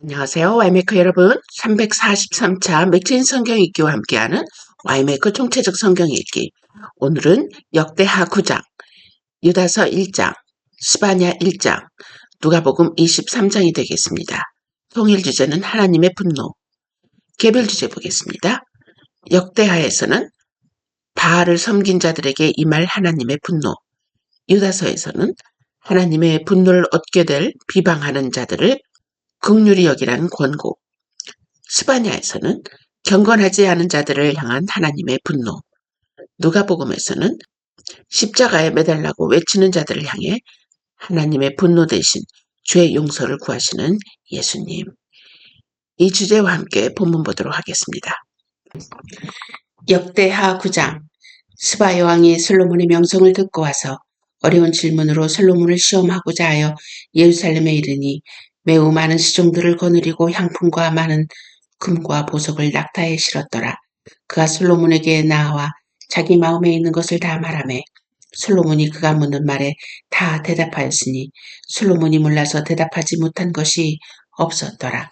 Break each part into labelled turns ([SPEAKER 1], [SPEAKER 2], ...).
[SPEAKER 1] 안녕하세요. 와이메커 여러분. 343차 맥주인 성경 읽기와 함께하는 와이메커 총체적 성경 읽기. 오늘은 역대하 9장, 유다서 1장, 스바냐 1장, 누가복음 23장이 되겠습니다. 통일 주제는 하나님의 분노. 개별 주제 보겠습니다. 역대하에서는 바알을 섬긴 자들에게 임할 하나님의 분노. 유다서에서는 하나님의 분노를 얻게 될 비방하는 자들을 긍휼히 여기라는 권고. 스바냐에서는 경건하지 않은 자들을 향한 하나님의 분노, 누가복음에서는 십자가에 매달라고 외치는 자들을 향해 하나님의 분노 대신 죄 용서를 구하시는 예수님. 이 주제와 함께 본문 보도록 하겠습니다. 역대하 9장. 스바 여왕이 솔로몬의 명성을 듣고 와서 어려운 질문으로 솔로몬을 시험하고자 하여 예루살렘에 이르니 매우 많은 시종들을 거느리고 향품과 많은 금과 보석을 낙타에 실었더라. 그가 솔로몬에게 나와 자기 마음에 있는 것을 다 말하매 솔로몬이 그가 묻는 말에 다 대답하였으니 솔로몬이 몰라서 대답하지 못한 것이 없었더라.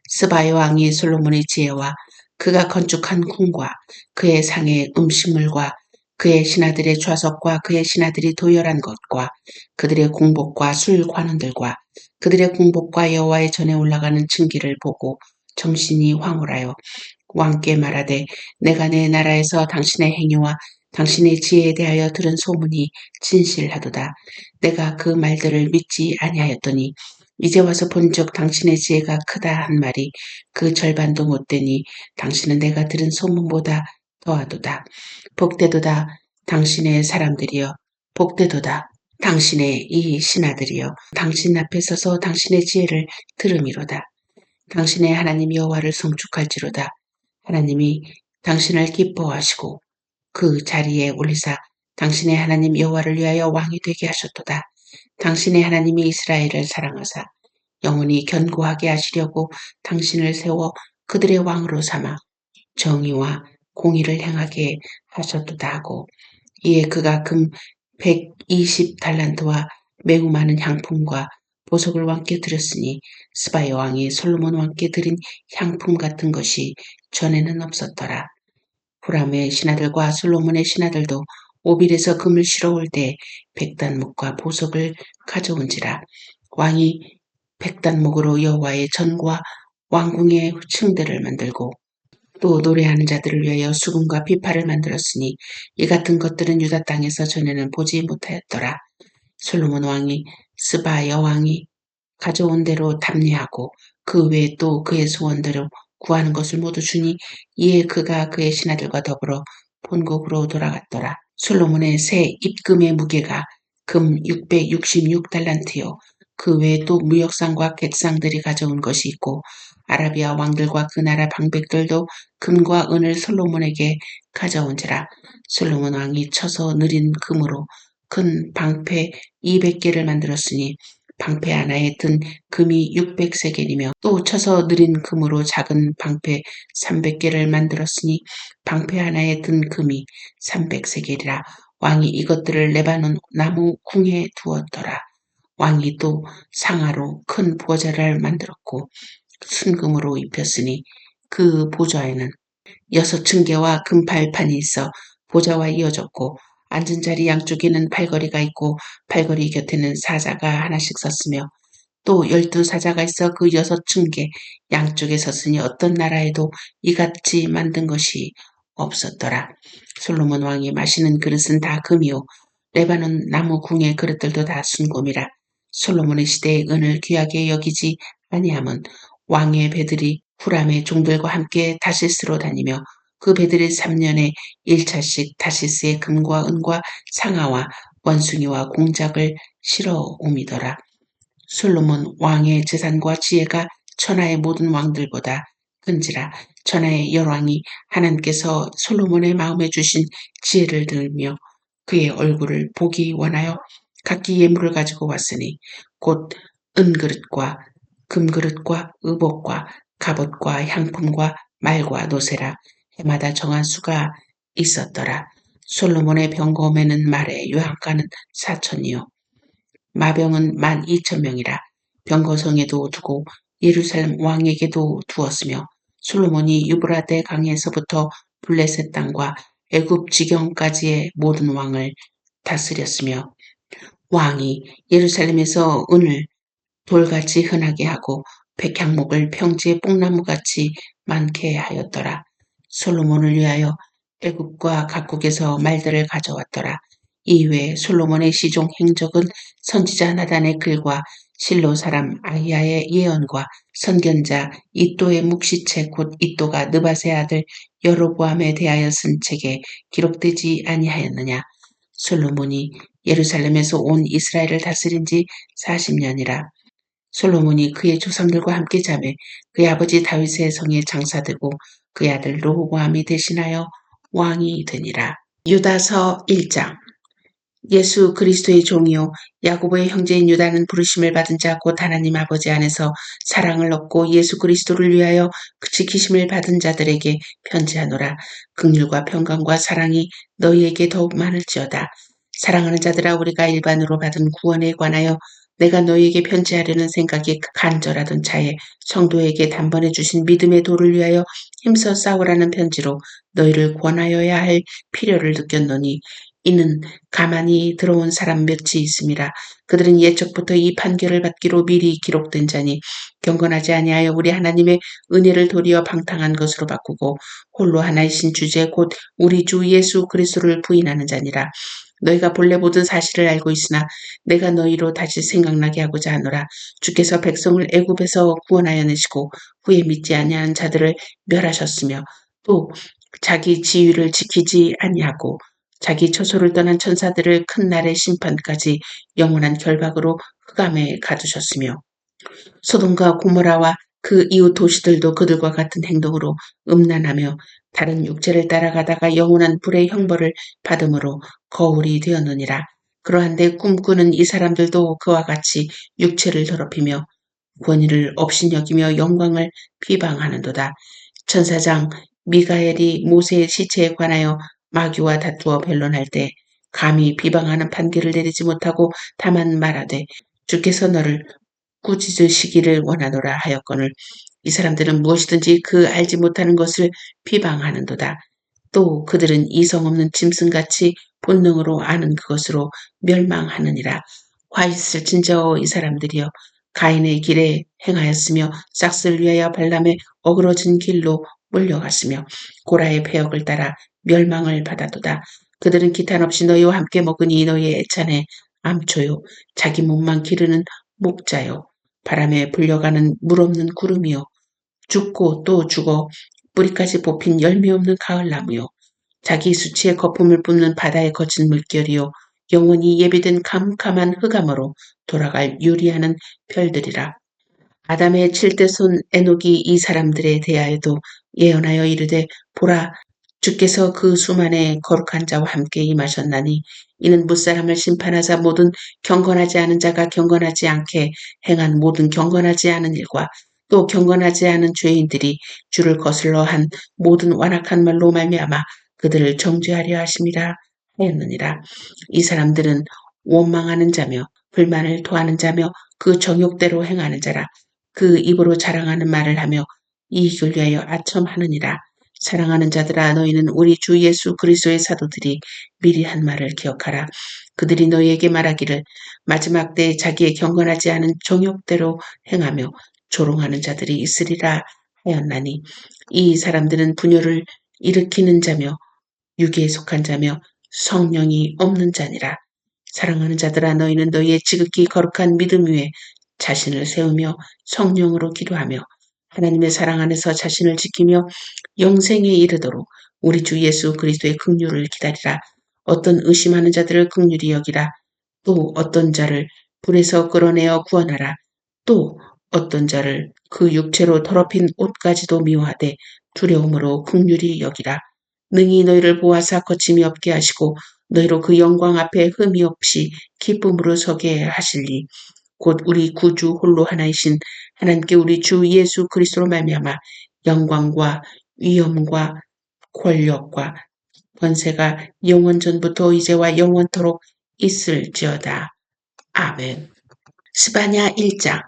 [SPEAKER 1] 스바 여왕이 솔로몬의 지혜와 그가 건축한 궁과 그의 상의 음식물과 그의 신하들의 좌석과 그의 신하들이 도열한 것과 그들의 궁복과 술 관원들과 그들의 궁복과 여호와의 전에 올라가는 층기를 보고 정신이 황홀하여 왕께 말하되 내가 내 나라에서 당신의 행위와 당신의 지혜에 대하여 들은 소문이 진실하도다. 내가 그 말들을 믿지 아니하였더니 이제 와서 본즉 당신의 지혜가 크다 한 말이 그 절반도 못되니 당신은 내가 들은 소문보다 더하도다. 복되도다 당신의 사람들이여, 복되도다 당신의 이 신하들이여, 당신 앞에 서서 당신의 지혜를 들음이로다. 당신의 하나님 여호와를 송축할지로다. 하나님이 당신을 기뻐하시고 그 자리에 올리사 당신의 하나님 여호와를 위하여 왕이 되게 하셨도다. 당신의 하나님이 이스라엘을 사랑하사 영원히 견고하게 하시려고 당신을 세워 그들의 왕으로 삼아 정의와 공의를 행하게 하셨도다 하고, 이에 그가 금 120달란트와 매우 많은 향품과 보석을 왕께 드렸으니 스바 여왕이 솔로몬 왕께 드린 향품 같은 것이 전에는 없었더라. 후람의 신하들과 솔로몬의 신하들도 오빌에서 금을 실어 올 때 백단목과 보석을 가져온지라. 왕이 백단목으로 여호와의 전과 왕궁의 층들을 만들고 또 노래하는 자들을 위하여 수금과 비파를 만들었으니 이 같은 것들은 유다 땅에서 전에는 보지 못하였더라. 솔로몬 왕이 스바 여왕이 가져온 대로 답례하고 그 외에 또 그의 소원대로 구하는 것을 모두 주니 이에 그가 그의 신하들과 더불어 본국으로 돌아갔더라. 솔로몬의 새 입금의 무게가 금 666달란트요. 그 외에 또 무역상과 객상들이 가져온 것이 있고 아라비아 왕들과 그 나라 방백들도 금과 은을 솔로몬에게 가져온지라. 솔로몬 왕이 쳐서 느린 금으로 큰 방패 200개를 만들었으니 방패 하나에 든 금이 600세겔이며 또 쳐서 느린 금으로 작은 방패 300개를 만들었으니 방패 하나에 든 금이 300세겔이라. 왕이 이것들을 레바논 나무 궁에 두었더라. 왕이 또 상하로 큰 보좌를 만들었고 순금으로 입혔으니 그 보좌에는 6층계와 금발판이 있어 보좌와 이어졌고 앉은 자리 양쪽에는 팔걸이가 있고 팔걸이 곁에는 사자가 하나씩 섰으며 또 12사자가 있어 그 6층계 양쪽에 섰으니 어떤 나라에도 이같이 만든 것이 없었더라. 솔로몬 왕이 마시는 그릇은 다 금이요 레바논 나무 궁의 그릇들도 다 순금이라. 솔로몬의 시대의 은을 귀하게 여기지 아니함은 왕의 배들이 후람의 종들과 함께 다시스로 다니며 그 배들이 3년에 1차씩 다시스의 금과 은과 상아와 원숭이와 공작을 실어 옮이더라. 솔로몬 왕의 재산과 지혜가 천하의 모든 왕들보다 큰지라. 천하의 열왕이 하나님께서 솔로몬의 마음에 주신 지혜를 들며 그의 얼굴을 보기 원하여 각기 예물을 가지고 왔으니 곧 은그릇과 금그릇과 의복과 갑옷과 향품과 말과 노새라. 해마다 정한 수가 있었더라. 솔로몬의 병거음에는 말에 요양가는 4천이요 마병은 12,000명이라. 병거성에도 두고 예루살렘 왕에게도 두었으며 솔로몬이 유브라데 강에서부터 블레셋 땅과 애굽 지경까지의 모든 왕을 다스렸으며 왕이 예루살렘에서 은을 돌같이 흔하게 하고 백향목을 평지의 뽕나무같이 많게 하였더라. 솔로몬을 위하여 애굽과 각국에서 말들을 가져왔더라. 이외에 솔로몬의 시종 행적은 선지자 나단의 글과 실로 사람 아히야의 예언과 선견자 이또의 묵시책 곧 이또가 느밧의 아들 여로보암에 대하여 쓴 책에 기록되지 아니하였느냐. 솔로몬이 예루살렘에서 온 이스라엘을 다스린 지 40년이라. 솔로몬이 그의 조상들과 함께 자매 그의 아버지 다윗의 성에 장사되고 그의 아들 르호보암이 대신하여 왕이 되니라. 유다서 1장. 예수 그리스도의 종이요 야고보의 형제인 유다는 부르심을 받은 자 곧 하나님 아버지 안에서 사랑을 얻고 예수 그리스도를 위하여 지키심을 받은 자들에게 편지하노라. 긍휼과 평강과 사랑이 너희에게 더욱 많을지어다. 사랑하는 자들아, 우리가 일반으로 받은 구원에 관하여 내가 너희에게 편지하려는 생각이 간절하던 차에 성도에게 단번에 주신 믿음의 도를 위하여 힘써 싸우라는 편지로 너희를 권하여야 할 필요를 느꼈노니, 이는 가만히 들어온 사람 몇이 있음이라. 그들은 예적부터 이 판결을 받기로 미리 기록된 자니 경건하지 아니하여 우리 하나님의 은혜를 도리어 방탕한 것으로 바꾸고 홀로 하나이신 주제 곧 우리 주 예수 그리스도를 부인하는 자니라. 너희가 본래 모든 사실을 알고 있으나 내가 너희로 다시 생각나게 하고자 하노라. 주께서 백성을 애굽에서 구원하여 내시고 후에 믿지 아니한 자들을 멸하셨으며 또 자기 지위를 지키지 아니하고 자기 처소를 떠난 천사들을 큰 날의 심판까지 영원한 결박으로 흑암에 가두셨으며 소돔과 고모라와 그 이웃 도시들도 그들과 같은 행동으로 음란하며 다른 육체를 따라가다가 영원한 불의 형벌을 받음으로 거울이 되었느니라. 그러한데 꿈꾸는 이 사람들도 그와 같이 육체를 더럽히며 권위를 업신여기며 영광을 비방하는도다. 천사장 미가엘이 모세의 시체에 관하여 마귀와 다투어 변론할 때 감히 비방하는 판결을 내리지 못하고 다만 말하되 주께서 너를 꾸짖으시기를 원하노라 하였거늘 이 사람들은 무엇이든지 그 알지 못하는 것을 비방하는도다. 또 그들은 이성 없는 짐승같이 본능으로 아는 그것으로 멸망하느니라. 화 있을진저 이 사람들이여, 가인의 길에 행하였으며 싹스를 위하여 발람의 어그러진 길로 몰려갔으며 고라의 배역을 따라 멸망을 받아도다. 그들은 기탄 없이 너희와 함께 먹으니 너희의 애찬에 암초요 자기 몸만 기르는 목자요 바람에 불려가는 물 없는 구름이요 죽고 또 죽어 뿌리까지 뽑힌 열매 없는 가을나무요 자기 수치의 거품을 뿜는 바다의 거친 물결이요 영원히 예비된 캄캄한 흑암으로 돌아갈 유리하는 별들이라. 아담의 7대 손 에녹이 이 사람들에 대하여도 예언하여 이르되 보라, 주께서 그 수만의 거룩한 자와 함께 임하셨나니 이는 무사람을 심판하사 모든 경건하지 않은 자가 경건하지 않게 행한 모든 경건하지 않은 일과 또 경건하지 않은 죄인들이 주를 거슬러 한 모든 완악한 말로 말미암아 그들을 정죄하려 하심이라 하였느니라. 이 사람들은 원망하는 자며 불만을 토하는 자며 그 정욕대로 행하는 자라. 그 입으로 자랑하는 말을 하며 이익을 위하여 아첨하느니라. 사랑하는 자들아, 너희는 우리 주 예수 그리스도의 사도들이 미리 한 말을 기억하라. 그들이 너희에게 말하기를 마지막 때에 자기의 경건하지 않은 정욕대로 행하며 조롱하는 자들이 있으리라 하였나니, 이 사람들은 분열을 일으키는 자며 유기에 속한 자며 성령이 없는 자니라. 사랑하는 자들아, 너희는 너희의 지극히 거룩한 믿음 위에 자신을 세우며 성령으로 기도하며 하나님의 사랑 안에서 자신을 지키며 영생에 이르도록 우리 주 예수 그리스도의 긍휼을 기다리라. 어떤 의심하는 자들을 긍휼히 여기라. 또 어떤 자를 불에서 끌어내어 구원하라. 또 어떤 자를 그 육체로 더럽힌 옷까지도 미워하되 두려움으로 긍휼히 여기라. 능히 너희를 보아사 거침이 없게 하시고 너희로 그 영광 앞에 흠이 없이 기쁨으로 서게 하실리. 곧 우리 구주 홀로 하나이신 하나님께 우리 주 예수 그리스도로 말미암아 영광과 위엄과 권력과 권세가 영원전부터 이제와 영원토록 있을지어다. 아멘. 스바냐 1장.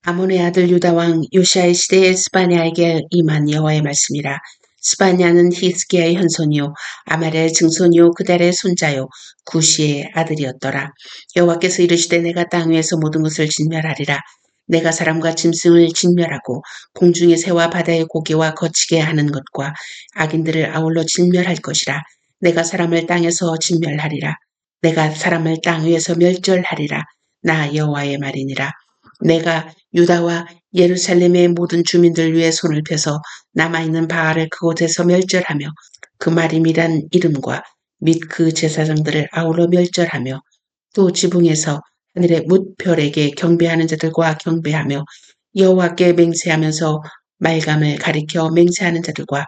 [SPEAKER 1] 아몬의 아들 유다 왕 요시아의 시대에 스바냐에게 임한 여호와의 말씀이라. 스바냐는 히스기야의 현손이요 아말의 증손이요 그달의 손자요 구시의 아들이었더라. 여호와께서 이르시되 내가 땅 위에서 모든 것을 진멸하리라. 내가 사람과 짐승을 진멸하고 공중의 새와 바다의 고기와 거치게 하는 것과 악인들을 아울러 진멸할 것이라. 내가 사람을 땅에서 진멸하리라. 내가 사람을 땅 위에서 멸절하리라. 나 여호와의 말이니라. 내가 유다와 예루살렘의 모든 주민들 위해 손을 펴서 남아있는 바알을 그곳에서 멸절하며 그 마림이란 이름과 및 그 제사장들을 아울러 멸절하며 또 지붕에서 하늘의 뭇별에게 경배하는 자들과 경배하며 여호와께 맹세하면서 말감을 가리켜 맹세하는 자들과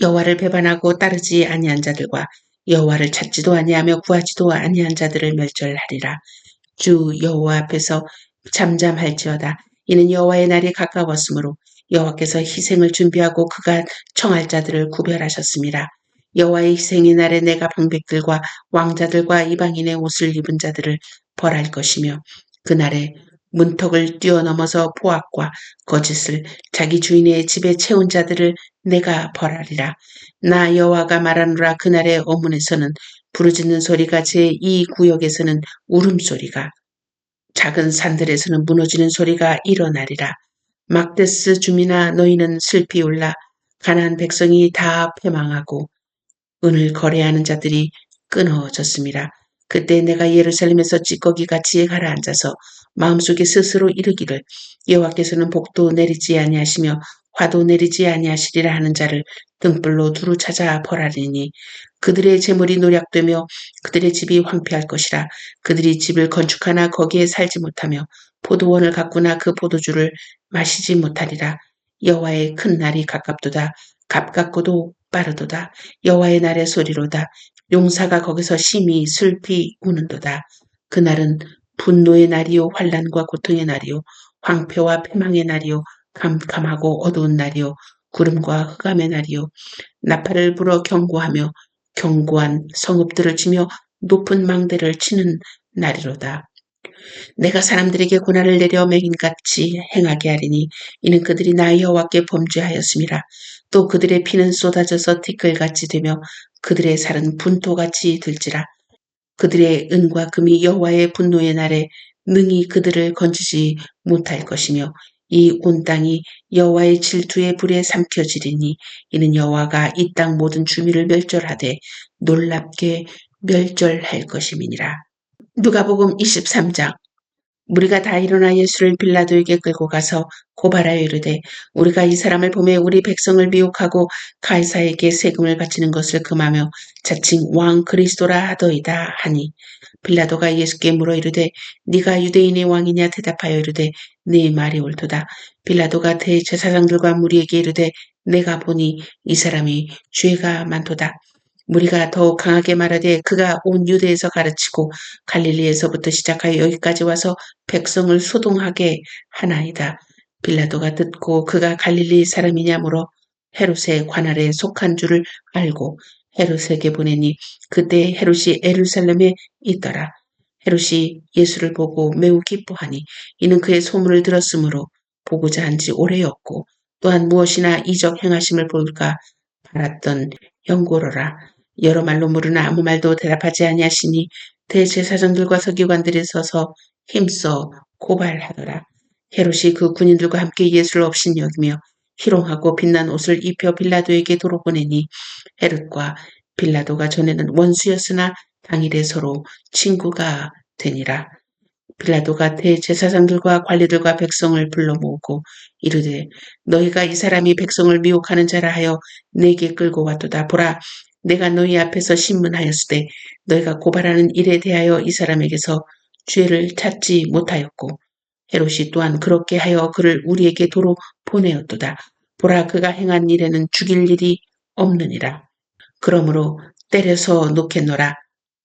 [SPEAKER 1] 여호와를 배반하고 따르지 아니한 자들과 여호와를 찾지도 아니하며 구하지도 아니한 자들을 멸절하리라. 주 여호와 앞에서 잠잠할지어다. 이는 여호와의 날이 가까웠으므로 여호와께서 희생을 준비하고 그가 청할 자들을 구별하셨습니다. 여호와의 희생의 날에 내가 방백들과 왕자들과 이방인의 옷을 입은 자들을 벌할 것이며 그날에 문턱을 뛰어넘어서 포악과 거짓을 자기 주인의 집에 채운 자들을 내가 벌하리라. 나 여호와가 말하노라. 그날의 어문에서는 부르짖는 소리가 제2 구역에서는 울음소리가 작은 산들에서는 무너지는 소리가 일어나리라. 막데스 주민아 너희는 슬피 울라. 가나안 백성이 다 패망하고 은을 거래하는 자들이 끊어졌습니다. 그때 내가 예루살렘에서 찌꺼기같이 가라앉아서 마음속에 스스로 이르기를 여호와께서는 복도 내리지 아니하시며 화도 내리지 아니하시리라 하는 자를 등불로 두루 찾아 벌하리니 그들의 재물이 노략되며 그들의 집이 황폐할 것이라. 그들이 집을 건축하나 거기에 살지 못하며 포도원을 가꾸나 그 포도주를 마시지 못하리라. 여호와의 큰 날이 가깝도다. 가깝고도 빠르도다. 여호와의 날의 소리로다. 용사가 거기서 심히 슬피 우는도다. 그날은 분노의 날이요 환난과 고통의 날이요 황폐와 패망의 날이요 캄캄하고 어두운 날이요 구름과 흑암의 날이요 나팔을 불어 경고하며 견고한 성읍들을 치며 높은 망대를 치는 날이로다. 내가 사람들에게 고난을 내려 맹인같이 행하게 하리니 이는 그들이 나 여호와께 범죄하였음이라. 또 그들의 피는 쏟아져서 티끌같이 되며 그들의 살은 분토같이 들지라. 그들의 은과 금이 여호와의 분노의 날에 능히 그들을 건지지 못할 것이며 이 온 땅이 여호와의 질투의 불에 삼켜지리니 이는 여호와가 이 땅 모든 주민을 멸절하되 놀랍게 멸절할 것임이니라. 누가복음 23장. 무리가 다 일어나 예수를 빌라도에게 끌고 가서 고발하여 이르되 우리가 이 사람을 보매 우리 백성을 미혹하고 가이사에게 세금을 바치는 것을 금하며 자칭 왕 그리스도라 하더이다 하니 빌라도가 예수께 물어 이르되 네가 유대인의 왕이냐 대답하여 이르되 네 말이 옳도다. 빌라도가 대제사장들과 무리에게 이르되 내가 보니 이 사람이 죄가 많도다. 무리가 더욱 강하게 말하되 그가 온 유대에서 가르치고 갈릴리에서부터 시작하여 여기까지 와서 백성을 소동하게 하나이다. 빌라도가 듣고 그가 갈릴리 사람이냐 물어 헤롯의 관할에 속한 줄을 알고 헤롯에게 보내니 그때 헤롯이 예루살렘에 있더라. 헤롯이 예수를 보고 매우 기뻐하니 이는 그의 소문을 들었으므로 보고자 한지 오래였고 또한 무엇이나 이적 행하심을 볼까 바랐던 연고로라. 여러 말로 물으나 아무 말도 대답하지 아니하시니 대제사장들과 서기관들이 서서 힘써 고발하더라. 헤롯이 그 군인들과 함께 예수를 업신여기며 희롱하고 빛난 옷을 입혀 빌라도에게 도로 보내니 헤롯과 빌라도가 전에는 원수였으나 당일에 서로 친구가 되니라. 빌라도가 대제사장들과 관리들과 백성을 불러 모으고 이르되 너희가 이 사람이 백성을 미혹하는 자라 하여 내게 끌고 왔도다. 보라 내가 너희 앞에서 신문하였으되 너희가 고발하는 일에 대하여 이 사람에게서 죄를 찾지 못하였고 헤롯이 또한 그렇게 하여 그를 우리에게 도로 보내었도다. 보라 그가 행한 일에는 죽일 일이 없느니라. 그러므로 때려서 놓겠노라.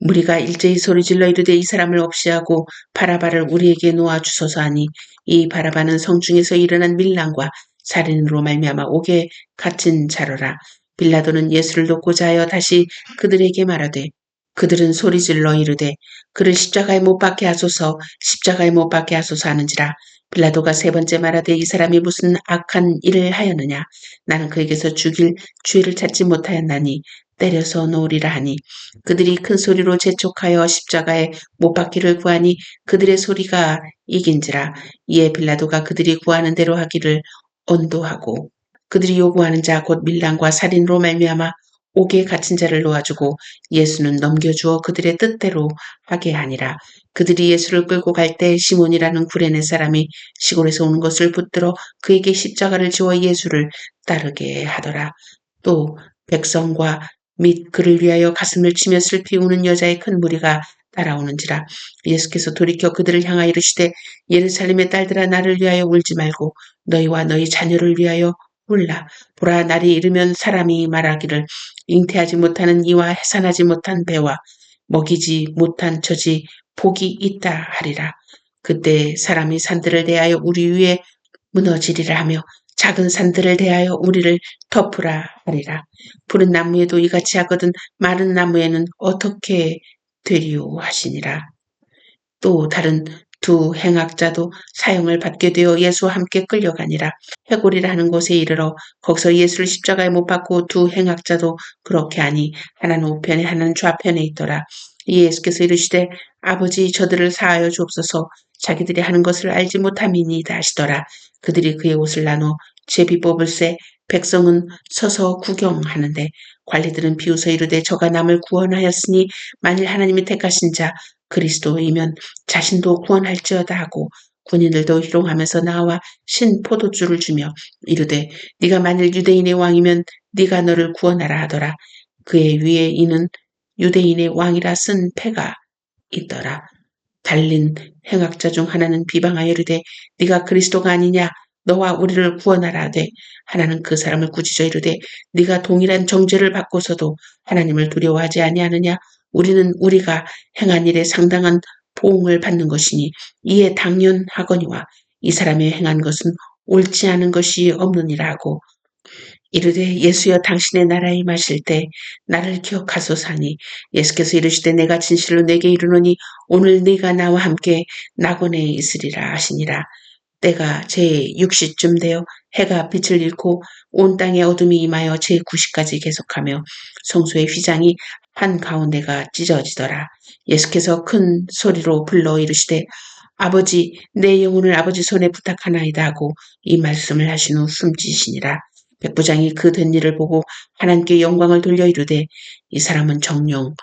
[SPEAKER 1] 무리가 일제히 소리질러 이르되 이 사람을 없이하고 바라바를 우리에게 놓아 주소서 하니 이 바라바는 성중에서 일어난 밀란과 살인으로 말미암아 옥에 갇힌 자로라. 빌라도는 예수를 돕고자 하여 다시 그들에게 말하되 그들은 소리질러 이르되 그를 십자가에 못 박게 하소서 십자가에 못 박게 하소서 하는지라. 빌라도가 세 번째 말하되 이 사람이 무슨 악한 일을 하였느냐. 나는 그에게서 죽일 죄를 찾지 못하였나니 때려서 놓으리라 하니 그들이 큰 소리로 재촉하여 십자가에 못 박기를 구하니 그들의 소리가 이긴지라. 이에 빌라도가 그들이 구하는 대로 하기를 언도하고 그들이 요구하는 자 곧 밀란과 살인으로 말미암아 옥에 갇힌 자를 놓아주고 예수는 넘겨주어 그들의 뜻대로 하게 하니라. 그들이 예수를 끌고 갈 때 시몬이라는 구레네 사람이 시골에서 오는 것을 붙들어 그에게 십자가를 지워 예수를 따르게 하더라. 또 백성과 및 그를 위하여 가슴을 치며 슬피 우는 여자의 큰 무리가 따라오는지라. 예수께서 돌이켜 그들을 향하여 이르시되 예루살렘의 딸들아 나를 위하여 울지 말고 너희와 너희 자녀를 위하여 울라. 보라 날이 이르면 사람이 말하기를 잉태하지 못하는 이와 해산하지 못한 배와 먹이지 못한 젖이 복이 있다 하리라. 그때 사람이 산들을 대하여 우리 위에 무너지리라 하며 작은 산들을 대하여 우리를 덮으라 하리라. 푸른 나무에도 이같이 하거든 마른 나무에는 어떻게 되리요 하시니라. 또 다른 두 행악자도 사형을 받게 되어 예수와 함께 끌려가니라. 해골이라 하는 곳에 이르러 거기서 예수를 십자가에 못 박고 두 행악자도 그렇게 하니 하나는 우편에 하나는 좌편에 있더라. 이 예수께서 이르시되 아버지 저들을 사하여 주옵소서 자기들이 하는 것을 알지 못함이니이다 하시더라. 그들이 그의 옷을 나눠 제비 뽑을새 백성은 서서 구경하는데 관리들은 비웃어 이르되 저가 남을 구원하였으니 만일 하나님이 택하신 자 그리스도이면 자신도 구원할지어다 하고 군인들도 희롱하면서 나와 신 포도주를 주며 이르되 네가 만일 유대인의 왕이면 네가 너를 구원하라 하더라. 그의 위에 이는 유대인의 왕이라 쓴 패가 있더라. 달린 행악자 중 하나는 비방하여 이르되 네가 그리스도가 아니냐 너와 우리를 구원하라 하되 하나는 그 사람을 꾸짖어 이르되 네가 동일한 정죄를 받고서도 하나님을 두려워하지 아니하느냐 우리는 우리가 행한 일에 상당한 보응을 받는 것이니 이에 당연하거니와 이 사람이 행한 것은 옳지 않은 것이 없느니라 하고 이르되 예수여 당신의 나라에 임하실 때 나를 기억하소서 하니 예수께서 이르시되 내가 진실로 내게 이르노니 오늘 네가 나와 함께 낙원에 있으리라 하시니라. 때가 제6시쯤 되어 해가 빛을 잃고 온 땅에 어둠이 임하여 제9시까지 계속하며 성소의 휘장이 한가운데가 찢어지더라. 예수께서 큰 소리로 불러 이르시되 아버지 내 영혼을 아버지 손에 부탁하나이다 하고 이 말씀을 하신 후 숨지시니라. 백부장이 그 된 일을 보고 하나님께 영광을 돌려 이르되 이 사람은 정령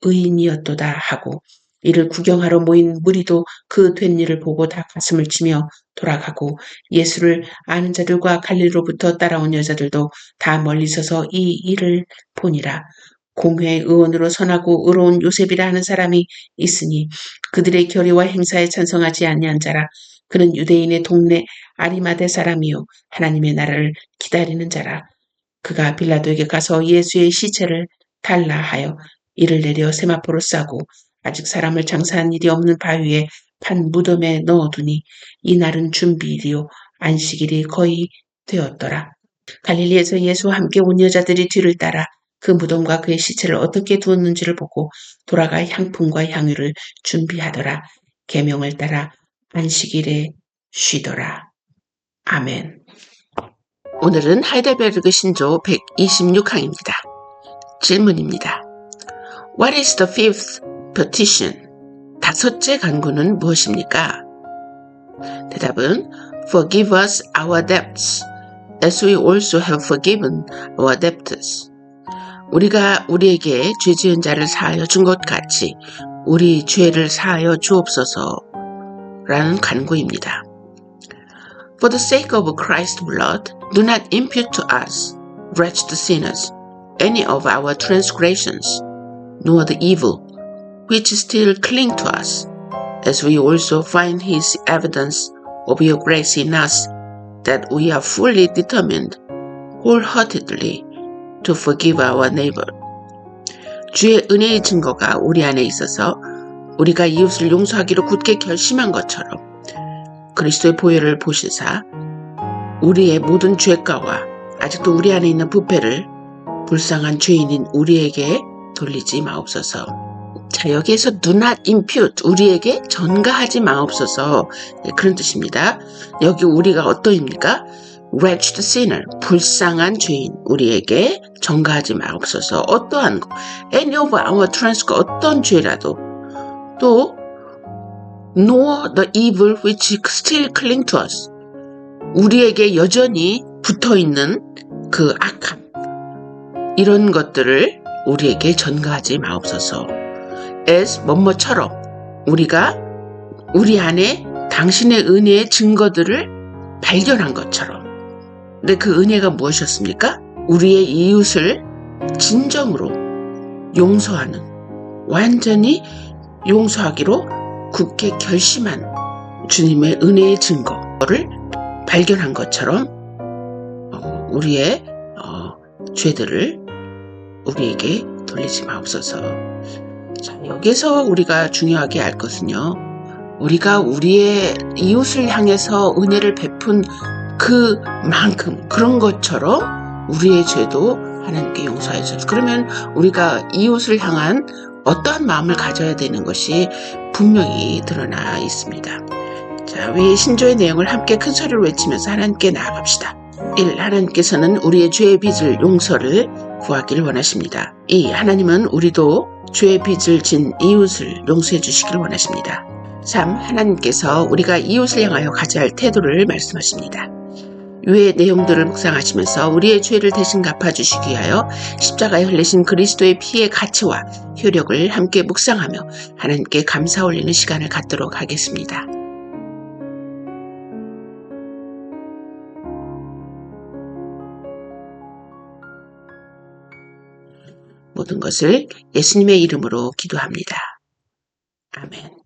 [SPEAKER 1] 의인이었도다 하고 이를 구경하러 모인 무리도 그 된 일을 보고 다 가슴을 치며 돌아가고 예수를 아는 자들과 갈릴리로부터 따라온 여자들도 다 멀리 서서 이 일을 보니라. 공회 의원으로 선하고 의로운 요셉이라 하는 사람이 있으니 그들의 결의와 행사에 찬성하지 아니한 자라. 그는 유대인의 동네 아리마대 사람이요 하나님의 나라를 기다리는 자라. 그가 빌라도에게 가서 예수의 시체를 달라 하여 이를 내려 세마포로 싸고 아직 사람을 장사한 일이 없는 바위에 판 무덤에 넣어두니 이날은 준비일이요 안식일이 거의 되었더라. 갈릴리에서 예수와 함께 온 여자들이 뒤를 따라 그 무덤과 그의 시체를 어떻게 두었는지를 보고 돌아가 향품과 향유를 준비하더라. 계명을 따라 안식일에 쉬더라. 아멘. 오늘은 하이델베르그 신조 126항입니다. 질문입니다. What is the fifth petition? 다섯째 간구는 무엇입니까? 대답은 Forgive us our debts, as we also have forgiven our debtors. 우리가 우리에게 죄 지은 자를 사하여 준 것 같이 우리 죄를 사하여 주옵소서 라는 간구입니다. For the sake of Christ's blood, do not impute to us, wretched sinners, any of our transgressions, nor the evil which still cling to us, as we also find his evidence of your grace in us, that we are fully determined, wholeheartedly, to forgive our neighbor. 주의 은혜의 증거가 우리 안에 있어서 우리가 이웃을 용서하기로 굳게 결심한 것처럼 그리스도의 보혈을 보시사 우리의 모든 죄가와 아직도 우리 안에 있는 부패를 불쌍한 죄인인 우리에게 돌리지 마옵소서. 자, 여기에서 do not impute, 우리에게 전가하지 마옵소서. 네, 그런 뜻입니다. 여기 우리가 어떠입니까? wretched sinner, 불쌍한 죄인, 우리에게 전가하지 마옵소서. 어떠한 거, any of our transgression, 어떤 죄라도, 또 nor the evil which still cling to us, 우리에게 여전히 붙어있는 그 악함, 이런 것들을 우리에게 전가하지 마옵소서. as 뭐뭐처럼 우리가 우리 안에 당신의 은혜의 증거들을 발견한 것처럼. 근데 그 은혜가 무엇이었습니까? 우리의 이웃을 진정으로 용서하는, 완전히 용서하기로 굳게 결심한 주님의 은혜의 증거를 발견한 것처럼 우리의 죄들을 우리에게 돌리지 마옵소서. 자, 여기서 우리가 중요하게 알 것은요, 우리가 우리의 이웃을 향해서 은혜를 베푼 그만큼, 그런 것처럼 우리의 죄도 하나님께 용서해 주셔서, 그러면 우리가 이웃을 향한 어떠한 마음을 가져야 되는 것이 분명히 드러나 있습니다. 자, 우리 신조의 내용을 함께 큰 소리로 외치면서 하나님께 나아갑시다. 1. 하나님께서는 우리의 죄의 빚을 용서를 구하기를 원하십니다. 2. 하나님은 우리도 죄의 빚을 진 이웃을 용서해 주시기를 원하십니다. 3. 하나님께서 우리가 이웃을 향하여 가져야 할 태도를 말씀하십니다. 위의 내용들을 묵상하시면서 우리의 죄를 대신 갚아주시기 위하여 십자가에 흘리신 그리스도의 피의 가치와 효력을 함께 묵상하며 하나님께 감사 올리는 시간을 갖도록 하겠습니다. 모든 것을 예수님의 이름으로 기도합니다. 아멘.